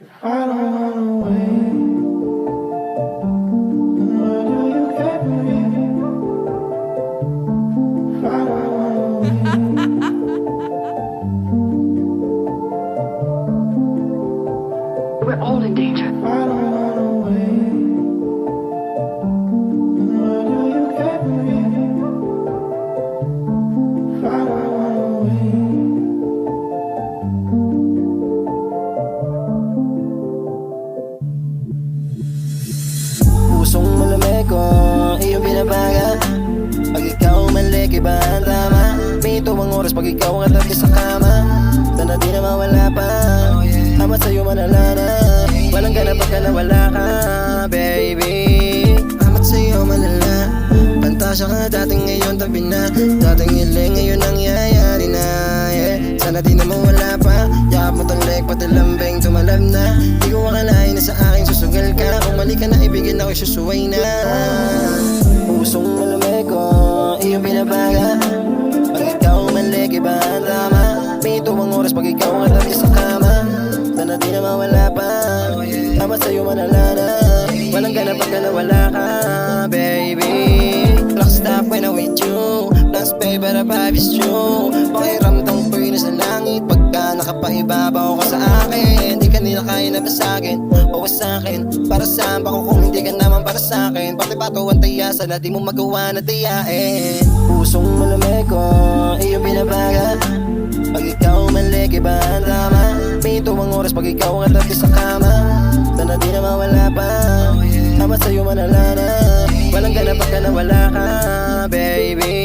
I don't wanna wait. Where do you get me? I don't wanna wait. We're all in danger. I don't wanna wait. Where do you get me? I don't wanna wait. Pusong malamig ko, iyong binabaga. Pag ikaw mali, iba ang tama. May tuwang oras pag ikaw ang katabi sa kama. Sana di na mawala pa, amat sa'yo manalana. Walang ganap pagka nawala ka, baby. Amat sa'yo malala. Pantasya ka dating ngayon tabi na. Dating hiling ngayon nangyayari na, yeah. Sana di na mawala pa, yakap mo talik pati lambing tumalab na. Di ko akalain na sa aking susugal ka. Kung mali ka na ibigin ako'y susuway na. Pusong malamig ko, iyong binabaga. Pag ikaw mali, iba ang tama. May tuwang oras pag ikaw ang katabi sa kama. Sana di na mawala pa, amat sa'yo manalana. Walang ganap pagka nawala ka, baby. Clock stop when I'm with you. Plus pay but the vibe is true. Pakiramdam ko'y nasa langit pagka nakapaibabaw ka sa akin. Di ka nila kaya na basagin o wasakin. Para saan ba kung hindi ka naman para sa'kin? Pati bato ang taya, sana di mo magawa na tiyain. Pusong malamig ko, iyong binabaga. Pag ikaw mali, iba ang tama. May tuwang oras pag ikaw ang katabi sa kama. Sana di na mawala pa, amat sa'yo manalana. Walang ganap pagka nawala ka, baby.